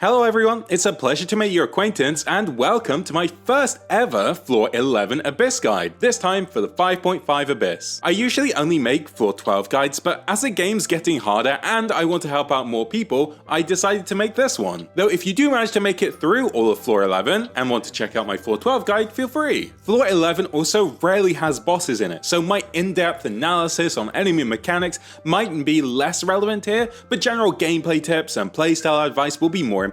Hello everyone, it's a pleasure to make your acquaintance and welcome to my first ever Floor 11 Abyss guide, this time for the 5.5 Abyss. I usually only make Floor 12 guides, but as the game's getting harder and I want to help out more people, I decided to make this one. Though if you do manage to make it through all of Floor 11 and want to check out my Floor 12 guide, feel free. Floor 11 also rarely has bosses in it, so my in-depth analysis on enemy mechanics might be less relevant here, but general gameplay tips and playstyle advice will be more important.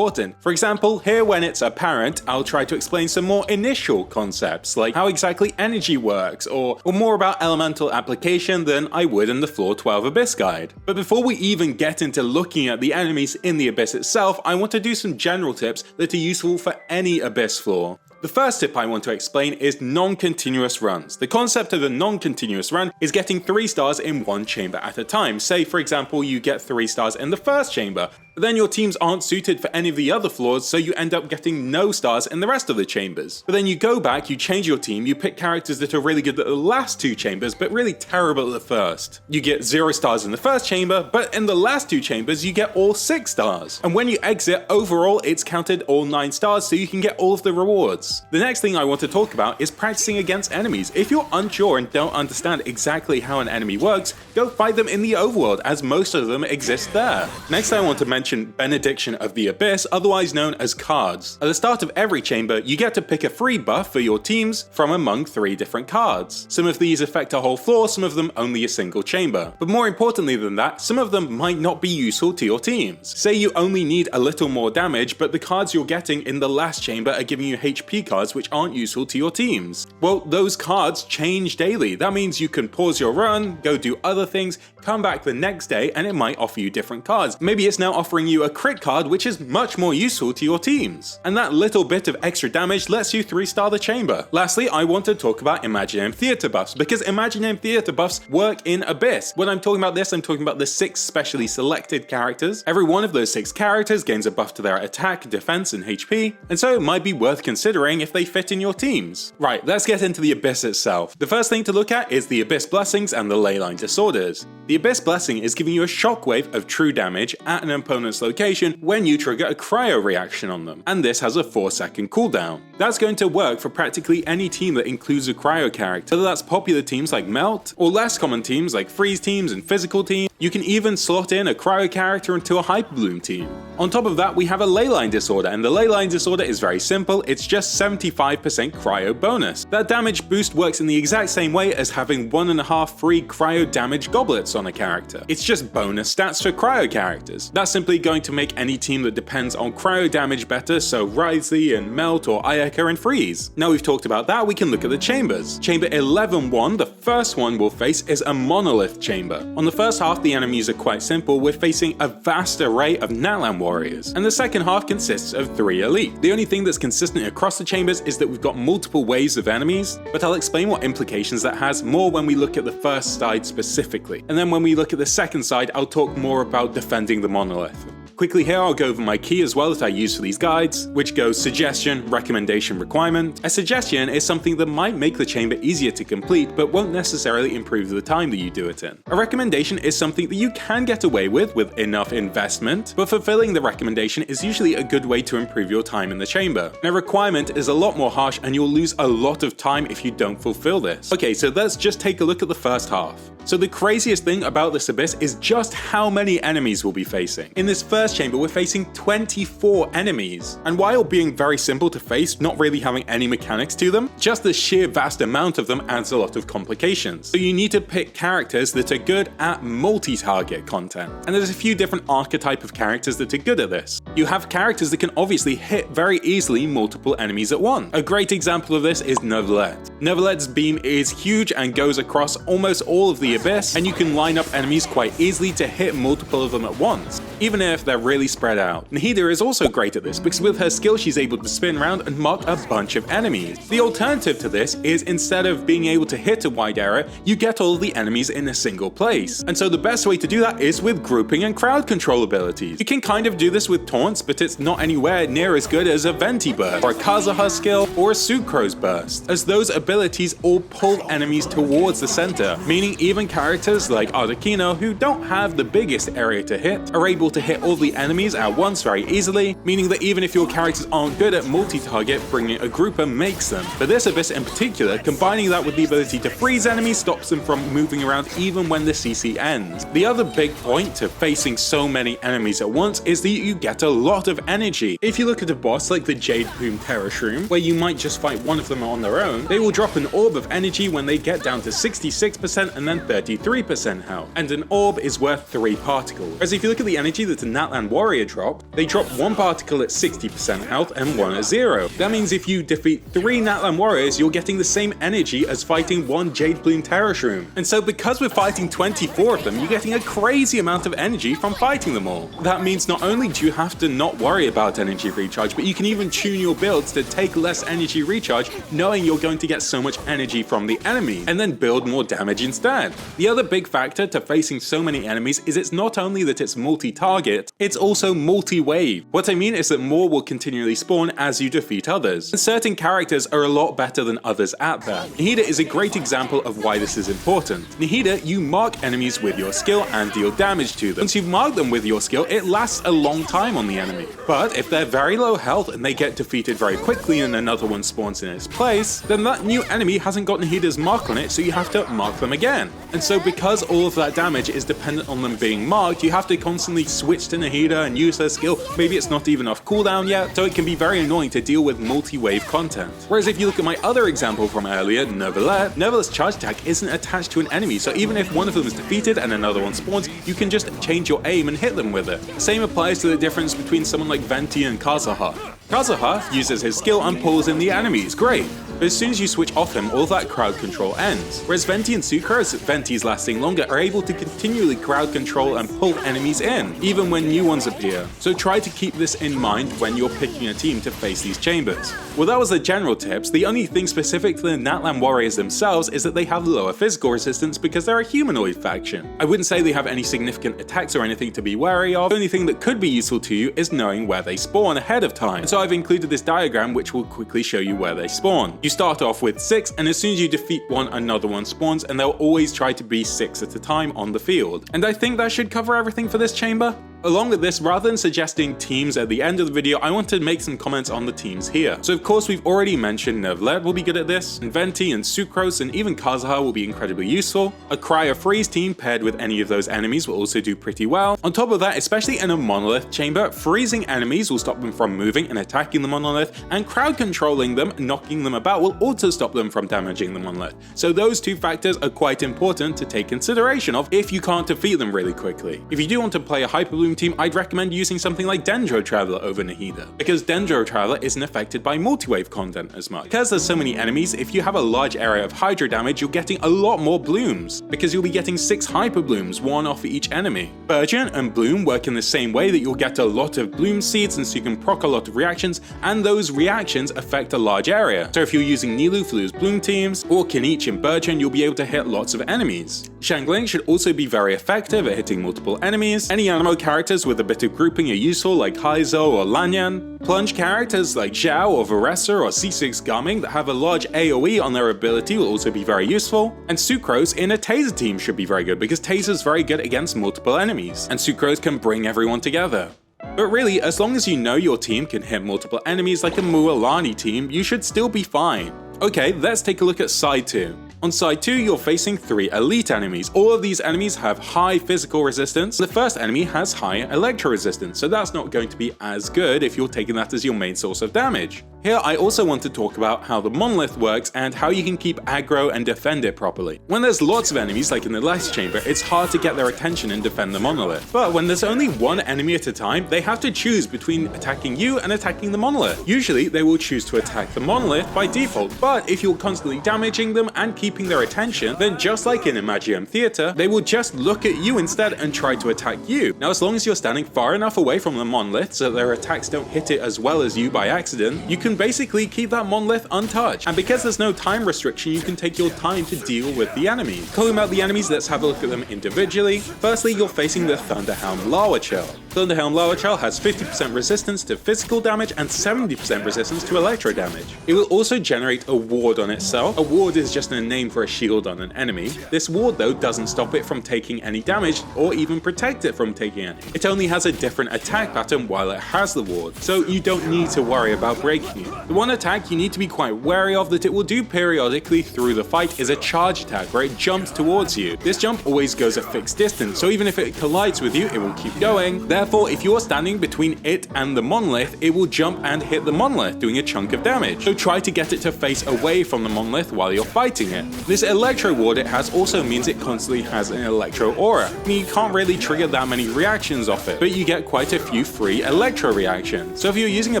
For example, here when it's apparent, I'll try to explain some more initial concepts, like how exactly energy works, or more about elemental application than I would in the Floor 12 Abyss guide. But before we even get into looking at the enemies in the Abyss itself, I want to do some general tips that are useful for any Abyss floor. The first tip I want to explain is non-continuous runs. The concept of a non-continuous run is getting 3 stars in one chamber at a time. Say for example you get 3 stars in the first chamber, but then your teams aren't suited for any of the other floors, so you end up getting no stars in the rest of the chambers. But then you go back, you change your team, you pick characters that are really good at the last 2 chambers but really terrible at the first. You get 0 stars in the first chamber, but in the last 2 chambers you get all 6 stars. And when you exit, overall it's counted all 9 stars, so you can get all of the rewards. The next thing I want to talk about is practicing against enemies. If you're unsure and don't understand exactly how an enemy works, go fight them in the overworld, as most of them exist there. Next I want to mention Benediction of the Abyss, otherwise known as cards. At the start of every chamber, you get to pick a free buff for your teams from among 3 different cards. Some of these affect a whole floor, some of them only a single chamber. But more importantly than that, some of them might not be useful to your teams. Say you only need a little more damage, but the cards you're getting in the last chamber are giving you HP cards which aren't useful to your teams. Well, those cards change daily. That means you can pause your run, go do other things, come back the next day, and it might offer you different cards. Maybe it's now offering you a crit card which is much more useful to your teams. And that little bit of extra damage lets you 3-star the chamber. Lastly, I want to talk about Imaginary Theatre buffs, because Imaginary Theatre buffs work in Abyss. When I'm talking about this, I'm talking about the 6 specially selected characters. Every one of those 6 characters gains a buff to their attack, defense, and HP, and so it might be worth considering if they fit in your teams. Right, let's get into the Abyss itself. The first thing to look at is the Abyss Blessings and the Leyline Disorders. The Abyss Blessing is giving you a shockwave of true damage at an opponent's location when you trigger a cryo reaction on them, and this has a 4-second cooldown. That's going to work for practically any team that includes a cryo character, whether that's popular teams like Melt, or less common teams like Freeze teams and Physical teams. You can even slot in a cryo character into a Hyper Bloom team. On top of that, we have a Leyline Disorder, and the Leyline Disorder is very simple. It's just 75% cryo bonus. That damage boost works in the exact same way as having 1.5 free cryo damage goblets on a character. It's just bonus stats for cryo characters. That's simply going to make any team that depends on cryo damage better, so Wriothesley and Melt or Ayaka and Freeze. Now we've talked about that, we can look at the chambers. Chamber 11-1, the first one we'll face is a Monolith chamber. On the first half, the enemies are quite simple. We're facing a vast array of Natlan warriors, and the second half consists of 3 elite. The only thing that's consistent across the chambers is that we've got multiple waves of enemies, but I'll explain what implications that has more when we look at the first side specifically. And then when we look at the second side, I'll talk more about defending the Monolith. Quickly here, I'll go over my key as well that I use for these guides, which goes suggestion, recommendation, requirement. A suggestion is something that might make the chamber easier to complete, but won't necessarily improve the time that you do it in. A recommendation is something that you can get away with enough investment, but fulfilling the recommendation is usually a good way to improve your time in the chamber. Now, requirement is a lot more harsh and you'll lose a lot of time if you don't fulfill this. Okay, so let's just take a look at the first half. So the craziest thing about this Abyss is just how many enemies we'll be facing. In this first chamber, we're facing 24 enemies. And while being very simple to face, not really having any mechanics to them, just the sheer vast amount of them adds a lot of complications. So you need to pick characters that are good at multi-target content. And there's a few different archetype of characters that are good at this. You have characters that can obviously hit very easily multiple enemies at once. A great example of this is Natlan. Natlan's beam is huge and goes across almost all of the Abyss, and you can line up enemies quite easily to hit multiple of them at once, even if they're really spread out. Nahida is also great at this because with her skill she's able to spin around and mark a bunch of enemies. The alternative to this is instead of being able to hit a wide area, you get all of the enemies in a single place. And so the best way to do that is with grouping and crowd control abilities. You can kind of do this with taunts, but it's not anywhere near as good as a Venti burst, or a Kazuha skill, or a Sucrose burst, as those abilities all pull enemies towards the center, meaning even characters like Ardakino, who don't have the biggest area to hit, are able able to hit all the enemies at once very easily, meaning that even if your characters aren't good at multi-target, bringing a grouper makes them. For this Abyss in particular, combining that with the ability to freeze enemies stops them from moving around even when the CC ends. The other big point to facing so many enemies at once is that you get a lot of energy. If you look at a boss like the Jade Plume Terror Shroom, where you might just fight one of them on their own, they will drop an orb of energy when they get down to 66% and then 33% health, and an orb is worth 3 particles. Whereas if you look at the energy that a Natlan warrior drop, they drop 1 particle at 60% health and 1 at 0. That means if you defeat 3 Natlan warriors, you're getting the same energy as fighting 1 Jade Plume Terror Shroom. And so because we're fighting 24 of them, you're getting a crazy amount of energy from fighting them all. That means not only do you have to not worry about energy recharge, but you can even tune your builds to take less energy recharge, knowing you're going to get so much energy from the enemy, and then build more damage instead. The other big factor to facing so many enemies is it's not only that it's multi-target, it's also multi-wave. What I mean is that more will continually spawn as you defeat others, and certain characters are a lot better than others at that. Nahida is a great example of why this is important. Nahida, you mark enemies with your skill and deal damage to them. Once you've marked them with your skill, it lasts a long time on the enemy. But if they're very low health and they get defeated very quickly and another one spawns in its place, then that new enemy hasn't got Nahida's mark on it, so you have to mark them again. And so because all of that damage is dependent on them being marked, you have to constantly switch to Nahida and use her skill. Maybe it's not even off cooldown yet, so it can be very annoying to deal with multi-wave content. Whereas if you look at my other example from earlier, Nervalet's charge attack isn't attached to an enemy, so even if one of them is defeated and another one spawns, you can just change your aim and hit them with it. The same applies to the difference between someone like Venti and Kazuha. Kazuha uses his skill and pulls in the enemies, great. But as soon as you switch off him, all that crowd control ends. Whereas Venti and Sucrose, Venti's lasting longer, are able to continually crowd control and pull enemies in, even when new ones appear. So try to keep this in mind when you're picking a team to face these chambers. Well, that was the general tips. The only thing specific to the Natlan warriors themselves is that they have lower physical resistance because they're a humanoid faction. I wouldn't say they have any significant attacks or anything to be wary of. The only thing that could be useful to you is knowing where they spawn ahead of time. And so I've included this diagram which will quickly show you where they spawn. You start off with 6, and as soon as you defeat one, another one spawns, and they'll always try to be 6 at a time on the field. And I think that should cover everything for this chamber. Along with this, rather than suggesting teams at the end of the video, I want to make some comments on the teams here. So of course we've already mentioned Nervalet will be good at this, and Venti and Sucrose and even Kazuha will be incredibly useful. A Cryo Freeze team paired with any of those enemies will also do pretty well. On top of that, especially in a monolith chamber, freezing enemies will stop them from moving and attacking the monolith, and crowd controlling them, knocking them about, will also stop them from damaging the monolith. So those two factors are quite important to take consideration of if you can't defeat them really quickly. If you do want to play a Hyperbloom team, I'd recommend using something like Dendro Traveler over Nahida, because Dendro Traveler isn't affected by multi-wave content as much. Because there's so many enemies, if you have a large area of Hydro damage, you're getting a lot more blooms, because you'll be getting 6 Hyper Blooms, 1 off each enemy. Burgeon and Bloom work in the same way that you'll get a lot of Bloom Seeds, and so you can proc a lot of reactions, and those reactions affect a large area. So if you're using Nilou for those Bloom teams, or Kinich and Burgeon, you'll be able to hit lots of enemies. Xiangling should also be very effective at hitting multiple enemies. Any Anemo characters with a bit of grouping are useful, like Haizo or Lanyan. Plunge characters like Zhao or Varessa or C6 Garming that have a large AoE on their ability will also be very useful. And Sucrose in a Taser team should be very good, because Taser's very good against multiple enemies, and Sucrose can bring everyone together. But really, as long as you know your team can hit multiple enemies like a Mualani team, you should still be fine. Okay, let's take a look at side 2. On side 2, you're facing 3 elite enemies. All of these enemies have high physical resistance. The first enemy has high electro resistance, so that's not going to be as good if you're taking that as your main source of damage. Here, I also want to talk about how the monolith works and how you can keep aggro and defend it properly. When there's lots of enemies, like in the last chamber, it's hard to get their attention and defend the monolith. But when there's only one enemy at a time, they have to choose between attacking you and attacking the monolith. Usually, they will choose to attack the monolith by default, but if you're constantly damaging them and keeping their attention, then just like in Imagium Theatre, they will just look at you instead and try to attack you. Now, as long as you're standing far enough away from the monolith so their attacks don't hit it as well as you by accident, you can basically keep that monolith untouched. And because there's no time restriction, you can take your time to deal with the enemies. Calling out the enemies, let's have a look at them individually. Firstly, you're facing the Thunderhound Lawachurl. Thunderhelm Lawachurl has 50% resistance to physical damage and 70% resistance to electro damage. It will also generate a ward on itself. A ward is just a name for a shield on an enemy. This ward though doesn't stop it from taking any damage or even protect it from taking any. It only has a different attack pattern while it has the ward, so you don't need to worry about breaking it. The one attack you need to be quite wary of that it will do periodically through the fight is a charge attack where it jumps towards you. This jump always goes a fixed distance, so even if it collides with you, it will keep going. Therefore, if you're standing between it and the monolith, it will jump and hit the monolith, doing a chunk of damage. So try to get it to face away from the monolith while you're fighting it. This electro ward it has also means it constantly has an electro aura. I mean, you can't really trigger that many reactions off it, but you get quite a few free electro reactions. So if you're using a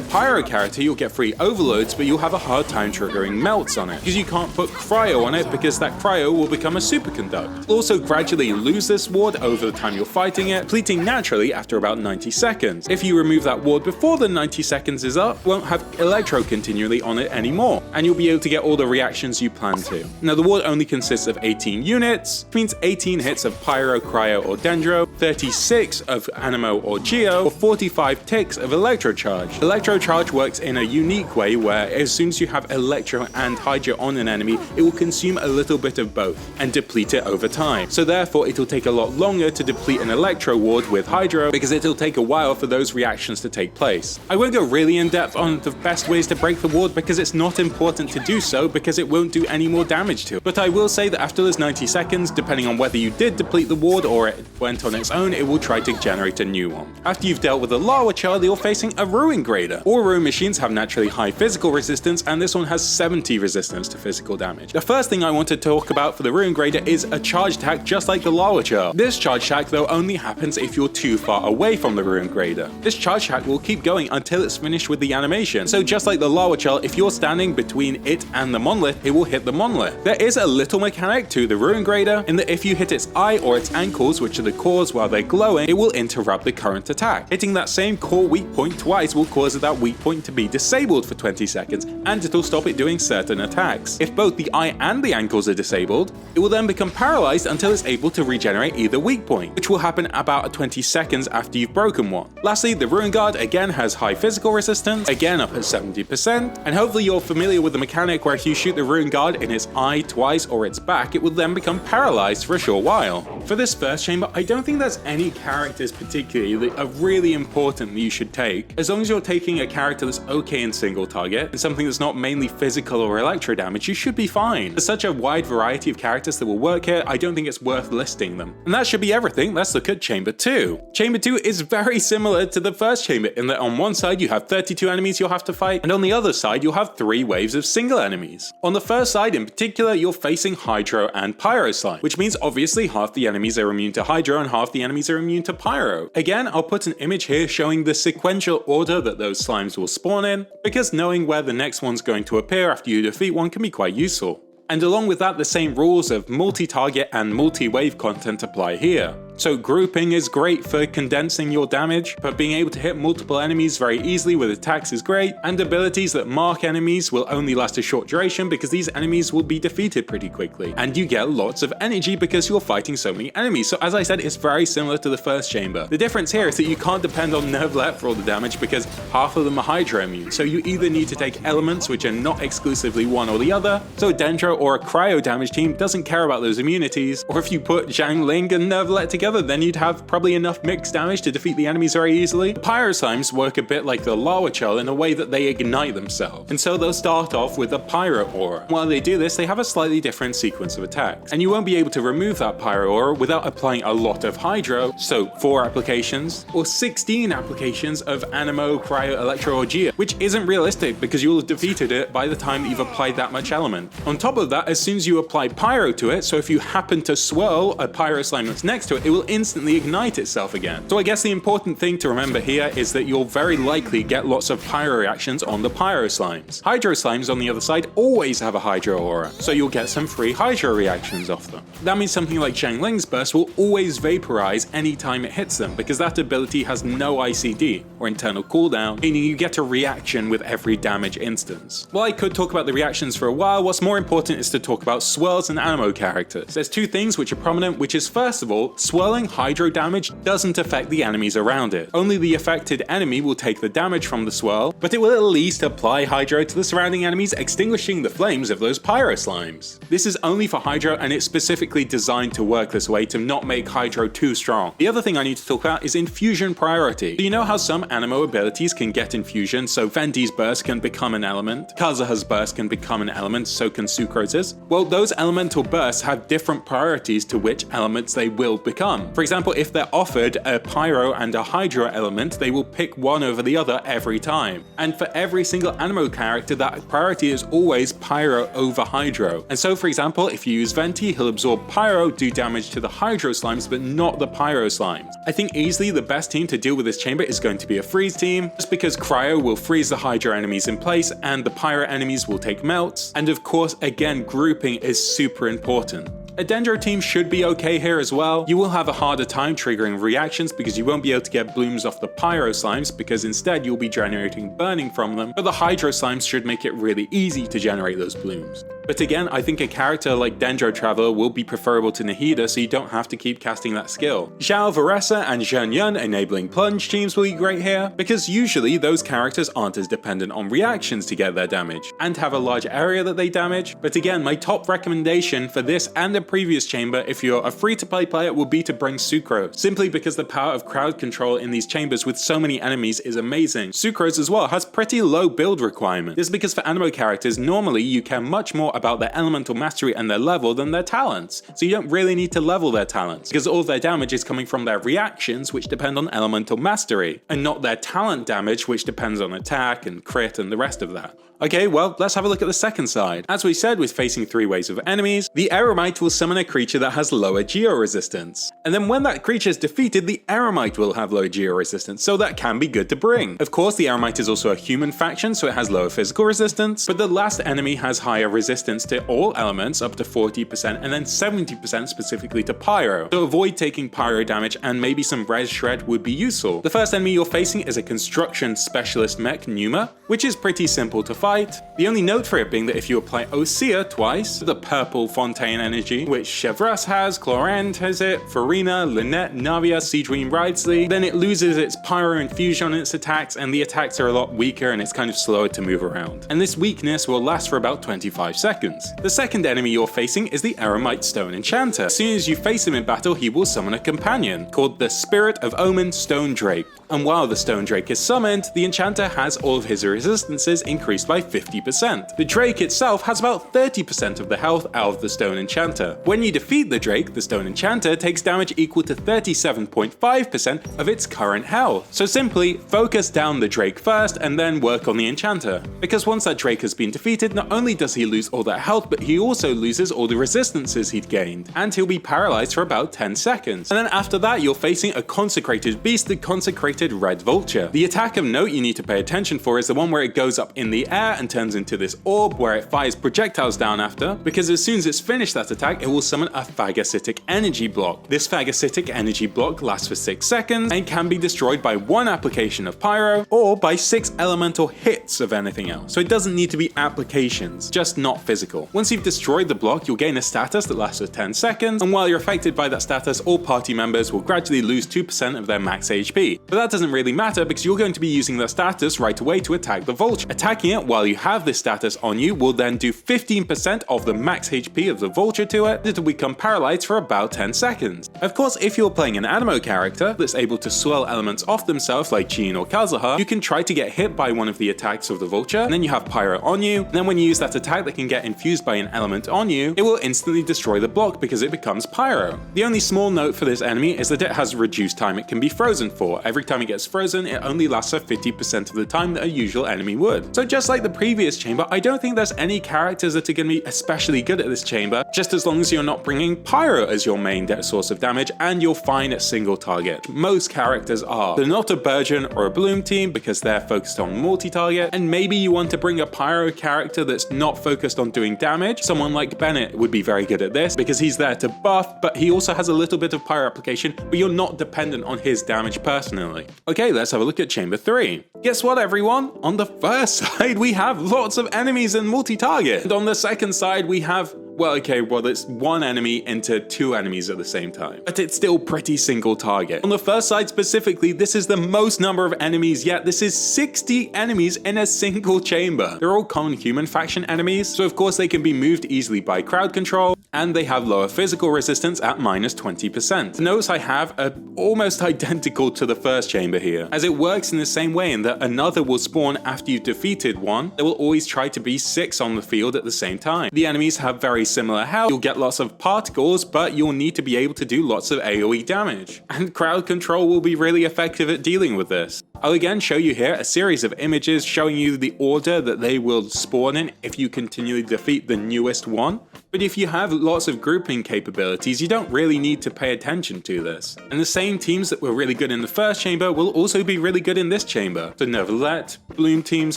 pyro character, you'll get free overloads, but you'll have a hard time triggering melts on it, because you can't put cryo on it because that cryo will become a superconduct. You'll also gradually lose this ward over the time you're fighting it, depleting naturally after about 90 seconds. If you remove that ward before the 90 seconds is up, you won't have electro continually on it anymore, and you'll be able to get all the reactions you plan to. Now the ward only consists of 18 units, which means 18 hits of pyro, cryo or dendro, 36 of animo or geo, or 45 ticks of electro charge. Electro charge works in a unique way where as soon as you have electro and hydro on an enemy, it will consume a little bit of both and deplete it over time. So therefore it'll take a lot longer to deplete an electro ward with hydro because it'll take a while for those reactions to take place. I won't go really in depth on the best ways to break the ward because it's not important to do so because it won't do any more damage to it. But I will say that after those 90 seconds, depending on whether you did deplete the ward or it went on its own, it will try to generate a new one. After you've dealt with a Lawachurl, you're facing a Ruin Grader. All Ruin machines have naturally high physical resistance, and this one has 70 resistance to physical damage. The first thing I want to talk about for the Ruin Grader is a charge attack just like the Lawachurl. This charge attack though only happens if you're too far away from the Ruin Grader. This charge attack will keep going until it's finished with the animation. So just like the Lawachurl, if you're standing between it and the monolith, it will hit the monolith. There is a little mechanic to the Ruin Grader in that if you hit its eye or its ankles, which are the cores while they're glowing, it will interrupt the current attack. Hitting that same core weak point twice will cause that weak point to be disabled for 20 seconds, and it'll stop it doing certain attacks. If both the eye and the ankles are disabled, it will then become paralyzed until it's able to regenerate either weak point, which will happen about 20 seconds after you've broken one. Lastly, the Ruin Guard again has high physical resistance, again up at 70%, and hopefully you're familiar with the mechanic where if you shoot the Ruin Guard in its eye twice or its back, it will then become paralyzed for a short while. For this first chamber, I don't think there's any characters particularly that are really important that you should take. As long as you're taking a character that's okay in single target, and something that's not mainly physical or electro damage, you should be fine. There's such a wide variety of characters that will work here, I don't think it's worth listing them. And that should be everything. Let's look at Chamber 2. Chamber 2 is very similar to the first chamber in that on one side you have 32 enemies you'll have to fight, and on the other side you'll have 3 waves of single enemies. On the first side in particular, you're facing Hydro and Pyro slime, which means obviously half the enemies are immune to Hydro and half the enemies are immune to Pyro. Again, I'll put an image here showing the sequential order that those slimes will spawn in, because knowing where the next one's going to appear after you defeat one can be quite useful. And along with that, the same rules of multi-target and multi-wave content apply here. So grouping is great for condensing your damage, but being able to hit multiple enemies very easily with attacks is great, and abilities that mark enemies will only last a short duration because these enemies will be defeated pretty quickly, and you get lots of energy because you're fighting so many enemies. So as I said, it's very similar to the first chamber. The difference here is that you can't depend on Nervlet for all the damage because half of them are Hydro immune, so you either need to take elements which are not exclusively one or the other, so a Dendro or a Cryo damage team doesn't care about those immunities, or if you put Zhang Ling and Nervlet together, then you'd have probably enough mixed damage to defeat the enemies very easily. The Pyro Slimes work a bit like the Lawachurl in a way that they ignite themselves, and so they'll start off with a Pyro Aura. While they do this, they have a slightly different sequence of attacks, and you won't be able to remove that Pyro Aura without applying a lot of Hydro, so 4 applications, or 16 applications of Animo, Cryo, Electro, or Geo, which isn't realistic because you'll have defeated it by the time that you've applied that much element. On top of that, as soon as you apply Pyro to it, so if you happen to swirl a Pyro Slime that's next to it, it will instantly ignite itself again. So I guess the important thing to remember here is that you'll very likely get lots of Pyro reactions on the Pyro Slimes. Hydro Slimes on the other side always have a Hydro Aura, so you'll get some free Hydro reactions off them. That means something like Zhang Ling's burst will always vaporize anytime it hits them because that ability has no ICD, or internal cooldown, meaning you get a reaction with every damage instance. While I could talk about the reactions for a while, what's more important is to talk about swirls and animo characters. There's 2 things which are prominent, which is first of all, swirls swirling hydro damage doesn't affect the enemies around it. Only the affected enemy will take the damage from the swirl, but it will at least apply hydro to the surrounding enemies, extinguishing the flames of those pyro slimes. This is only for hydro, and it's specifically designed to work this way to not make hydro too strong. The other thing I need to talk about is infusion priority. Do you know how some animo abilities can get infusion? So Venti's burst can become an element, Kazuha's burst can become an element, so can Sucrose's. Well, those elemental bursts have different priorities to which elements they will become. For example, if they're offered a pyro and a hydro element, they will pick one over the other every time. And for every single animo character, that priority is always pyro over hydro. And so, for example, if you use Venti, he'll absorb pyro, do damage to the hydro slimes, but not the pyro slimes. I think easily the best team to deal with this chamber is going to be a freeze team, just because cryo will freeze the hydro enemies in place and the pyro enemies will take melts. And of course, again, grouping is super important. A Dendro team should be okay here as well. You will have a harder time triggering reactions because you won't be able to get blooms off the pyro slimes, because instead you'll be generating burning from them, but the hydro slimes should make it really easy to generate those blooms. But again, I think a character like Dendro Traveler will be preferable to Nahida, so you don't have to keep casting that skill. Zhao Varesa and Zhen Yun enabling plunge teams will be great here, because usually those characters aren't as dependent on reactions to get their damage, and have a large area that they damage. But again, my top recommendation for this and the previous chamber, if you're a free-to-play player, will be to bring Sucrose, simply because the power of crowd control in these chambers with so many enemies is amazing. Sucrose as well has pretty low build requirement. This is because for animo characters, normally you care much more about their elemental mastery and their level than their talents, so you don't really need to level their talents, because all of their damage is coming from their reactions, which depend on elemental mastery, and not their talent damage, which depends on attack and crit and the rest of that. Okay, well, let's have a look at the second side. As we said, with facing 3 waves of enemies, the Eremite will summon a creature that has lower geo resistance. And then when that creature is defeated, the Eremite will have low geo resistance, so that can be good to bring. Of course, the Eremite is also a human faction, so it has lower physical resistance, but the last enemy has higher resistance to all elements, up to 40%, and then 70% specifically to pyro. So avoid taking pyro damage, and maybe some res shred would be useful. The first enemy you're facing is a construction specialist mech, Numa, which is pretty simple to fight. The only note for it being that if you apply Osea twice, the purple Fontaine energy, which Chevras has, Clorant has it, Farina, Lynette, Navia, Seedream, Ridesley, then it loses its pyro infusion on its attacks, and the attacks are a lot weaker and it's kind of slower to move around. And this weakness will last for about 25 seconds. The second enemy you're facing is the Eremite Stone Enchanter. As soon as you face him in battle, he will summon a companion called the Spirit of Omen Stone Drake. And while the Stone Drake is summoned, the Enchanter has all of his resistances increased by 50%. The Drake itself has about 30% of the health out of the Stone Enchanter. When you defeat the Drake, the Stone Enchanter takes damage equal to 37.5% of its current health. So simply focus down the Drake first and then work on the Enchanter. Because once that Drake has been defeated, not only does he lose all that health, but he also loses all the resistances he'd gained, and he'll be paralyzed for about 10 seconds. And then after that, you're facing a consecrated beast, the consecrated Red Vulture. The attack of note you need to pay attention for is the one where it goes up in the air and turns into this orb where it fires projectiles down after, because as soon as it's finished that attack, it will summon a phagocytic energy block. This phagocytic energy block lasts for 6 seconds and can be destroyed by 1 application of pyro or by 6 elemental hits of anything else. So it doesn't need to be applications, just not physical. Once you've destroyed the block, you'll gain a status that lasts for 10 seconds, and while you're affected by that status, all party members will gradually lose 2% of their max HP. But that doesn't really matter because you're going to be using the status right away to attack the Vulture. Attacking it while you have this status on you will then do 15% of the max HP of the Vulture to it, it'll become paralyzed for about 10 seconds. Of course, if you're playing an animo character that's able to swirl elements off themselves like Jean or Kazuha, you can try to get hit by one of the attacks of the Vulture, and then you have pyro on you, and then when you use that attack that can get infused by an element on you, it will instantly destroy the block because it becomes pyro. The only small note for this enemy is that it has reduced time it can be frozen for. Every time it gets frozen, it only lasts for 50% of the time that a usual enemy would. So just like the previous chamber, I don't think there's any characters that are going to be especially good at this chamber, just as long as you're not bringing pyro as your main source of damage and you're fine at single target. Most characters are. They're not a Burgeon or a Bloom team because they're focused on multi-target, and maybe you want to bring a pyro character that's not focused on doing damage. Someone like Bennett would be very good at this because he's there to buff, but he also has a little bit of pyro application, but you're not dependent on his damage personally. Okay, let's have a look at chamber 3. Guess what, everyone? On the first side, we have lots of enemies and multi-target. And on the second side, we have, well, okay, well, it's one enemy into two enemies at the same time, but it's still pretty single target. On the first side specifically, this is the most number of enemies yet. This is 60 enemies in a single chamber. They're all common human faction enemies, so of course they can be moved easily by crowd control, and they have lower physical resistance at minus 20%. Notice I have almost identical to the first chamber here, as it works in the same way in that another will spawn after you've defeated one. There will always try to be 6 on the field at the same time. The enemies have very similar health. You'll get lots of particles, but you'll need to be able to do lots of AoE damage. And crowd control will be really effective at dealing with this. I'll again show you here a series of images showing you the order that they will spawn in if you continually defeat the newest one. But if you have lots of grouping capabilities, you don't really need to pay attention to this. And the same teams that were really good in the first chamber will also be really good in this chamber. So Neverlet, Bloom teams,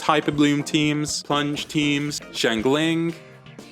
Hyper Bloom teams, Plunge teams, Shangling,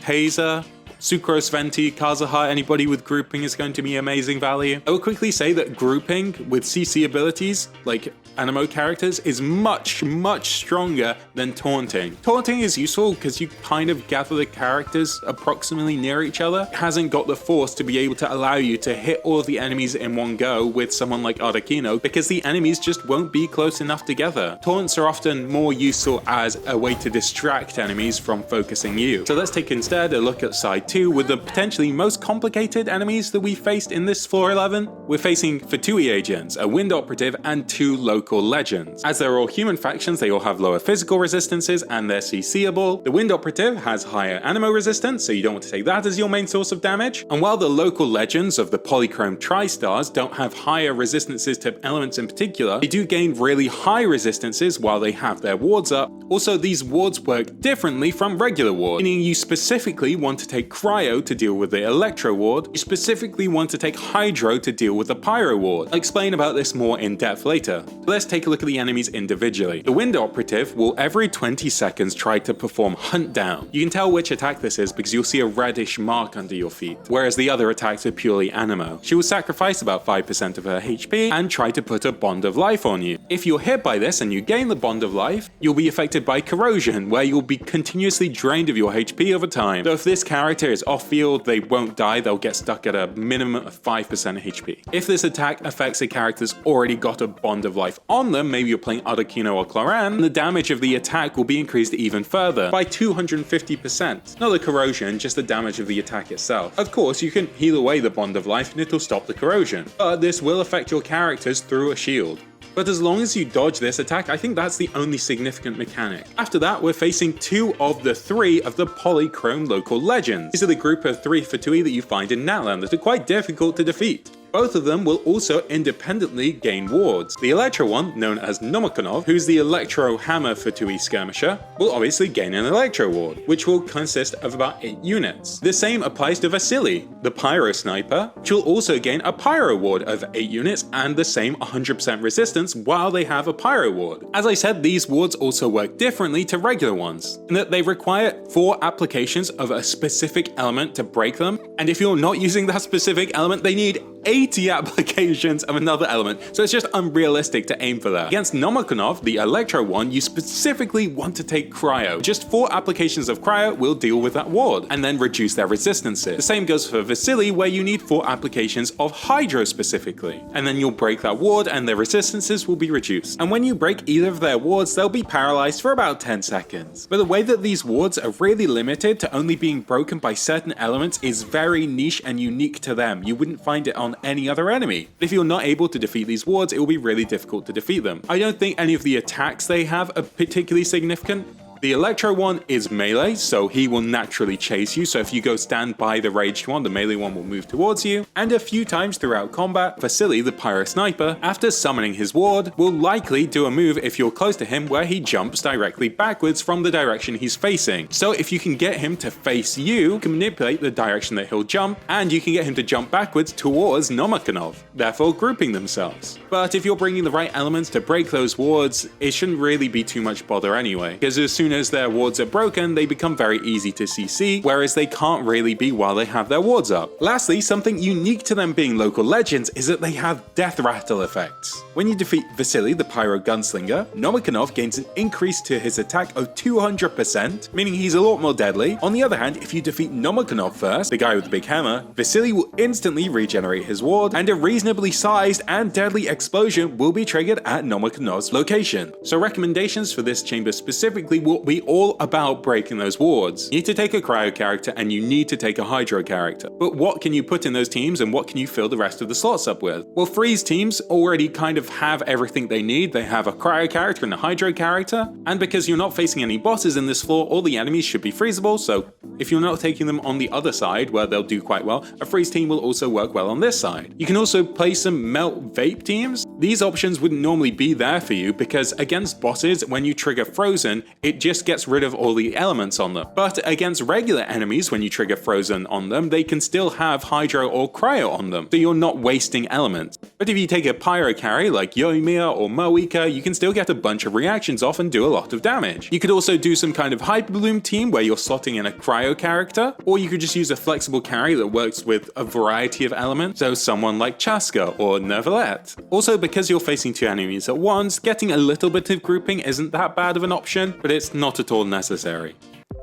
Taser, Sucrose, Venti, Kazuha, anybody with grouping is going to be amazing value. I will quickly say that grouping with CC abilities, like animo characters, is much stronger than taunting. Taunting is useful because you kind of gather the characters approximately near each other. It hasn't got the force to be able to allow you to hit all of the enemies in one go with someone like Arlecchino, because the enemies just won't be close enough together. Taunts are often more useful as a way to distract enemies from focusing you. So let's take instead a look at side 2 with the potentially most complicated enemies that we faced in this floor 11. We're facing Fatui agents, a wind operative, and 2 local legends. As they're all human factions, they all have lower physical resistances and they're CCable. The wind operative has higher animo resistance, so you don't want to take that as your main source of damage. And while the local legends of the polychrome tri-stars don't have higher resistances to elements in particular, they do gain really high resistances while they have their wards up. Also, these wards work differently from regular wards, meaning you specifically want to take Cryo to deal with the Electro ward, you specifically want to take Hydro to deal with the Pyro ward. I'll explain about this more in depth later. Let's take a look at the enemies individually. The Wind Operative will every 20 seconds try to perform Hunt Down. You can tell which attack this is because you'll see a reddish mark under your feet, whereas the other attacks are purely animo. She will sacrifice about 5% of her HP and try to put a Bond of Life on you. If you're hit by this and you gain the Bond of Life, you'll be affected by Corrosion, where you'll be continuously drained of your HP over time. So if this character is off field, they won't die, they'll get stuck at a minimum of 5% HP. If this attack affects a character's already got a Bond of Life on them, maybe you're playing Arlecchino or Cloran, the damage of the attack will be increased even further by 250%. Not the corrosion, just the damage of the attack itself. Of course, you can heal away the Bond of Life and it'll stop the corrosion, but this will affect your characters through a shield. But as long as you dodge this attack, I think that's the only significant mechanic. After that, we're facing 2 of the 3 of the polychrome local legends. These are the group of 3 Fatui that you find in Natlan that are quite difficult to defeat. Both of them will also independently gain wards. The Electro one, known as Nomakonov, who's the Electro Hammer Fatui skirmisher, will obviously gain an Electro ward, which will consist of about 8 units. The same applies to Vasily, the Pyro Sniper, which will also gain a Pyro ward of 8 units and the same 100% resistance while they have a Pyro ward. As I said, these wards also work differently to regular ones, in that they require 4 applications of a specific element to break them, and if you're not using that specific element, they need 80 applications of another element, so it's just unrealistic to aim for that. Against Nomakonov, the Electro one, you specifically want to take Cryo. Just 4 applications of Cryo will deal with that ward, and then reduce their resistances. The same goes for Vasily, where you need 4 applications of Hydro specifically, and then you'll break that ward and their resistances will be reduced. And when you break either of their wards, they'll be paralyzed for about 10 seconds. But the way that these wards are really limited to only being broken by certain elements is very niche and unique to them. You wouldn't find it on any other enemy. If you're not able to defeat these wards, it will be really difficult to defeat them. I don't think any of the attacks they have are particularly significant. The Electro one is melee, so he will naturally chase you, so if you go stand by the raged one, the melee one will move towards you. And a few times throughout combat, Vasily, the Pyro Sniper, after summoning his ward, will likely do a move if you're close to him where he jumps directly backwards from the direction he's facing. So if you can get him to face you can manipulate the direction that he'll jump, and you can get him to jump backwards towards Nomakonov, therefore grouping themselves. But if you're bringing the right elements to break those wards, it shouldn't really be too much bother anyway, because as soon soon as their wards are broken, they become very easy to CC, whereas they can't really be while they have their wards up. Lastly, something unique to them being local legends is that they have death rattle effects. When you defeat Vasily the Pyro Gunslinger, Nomakanov gains an increase to his attack of 200%, meaning he's a lot more deadly. On the other hand, if you defeat Nomakanov first, the guy with the big hammer, Vasily will instantly regenerate his ward, and a reasonably sized and deadly explosion will be triggered at Nomakanov's location. So recommendations for this chamber specifically will be all about breaking those wards. You need to take a cryo character and you need to take a hydro character. But what can you put in those teams and what can you fill the rest of the slots up with? Well, freeze teams already kind of have everything they need. They have a cryo character and a hydro character, and because you're not facing any bosses in this floor, all the enemies should be freezable, so if you're not taking them on the other side where they'll do quite well, a freeze team will also work well on this side. You can also play some melt vape teams. These options wouldn't normally be there for you because against bosses, when you trigger frozen, it just gets rid of all the elements on them. But against regular enemies, when you trigger frozen on them, they can still have hydro or cryo on them, so you're not wasting elements. But if you take a pyro carry like Yoimiya or Moika, you can still get a bunch of reactions off and do a lot of damage. You could also do some kind of hyper bloom team where you're slotting in a cryo character, or you could just use a flexible carry that works with a variety of elements, so someone like Chaska or Nervalette. Also, because you're facing two enemies at once, getting a little bit of grouping isn't that bad of an option, but it's not at all necessary.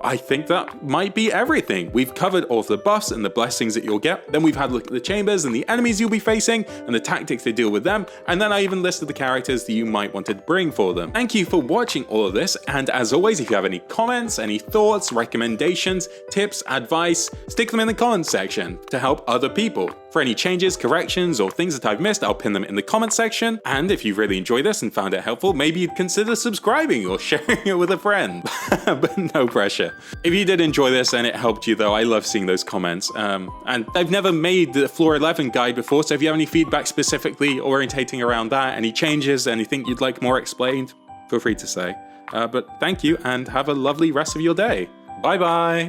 I think that might be everything. We've covered all of the buffs and the blessings that you'll get, then we've had a look at the chambers and the enemies you'll be facing and the tactics to deal with them, and then I even listed the characters that you might want to bring for them. Thank you for watching all of this, and as always, if you have any comments, any thoughts, recommendations, tips, advice, stick them in the comments section to help other people. For any changes, corrections, or things that I've missed, I'll pin them in the comments section, and if you've really enjoyed this and found it helpful, maybe you'd consider subscribing or sharing it with a friend. But no pressure. If you did enjoy this and it helped you though, I love seeing those comments. And I've never made the Floor 11 guide before, so if you have any feedback specifically orientating around that, any changes, anything you'd like more explained, feel free to say. But thank you and have a lovely rest of your day. Bye bye!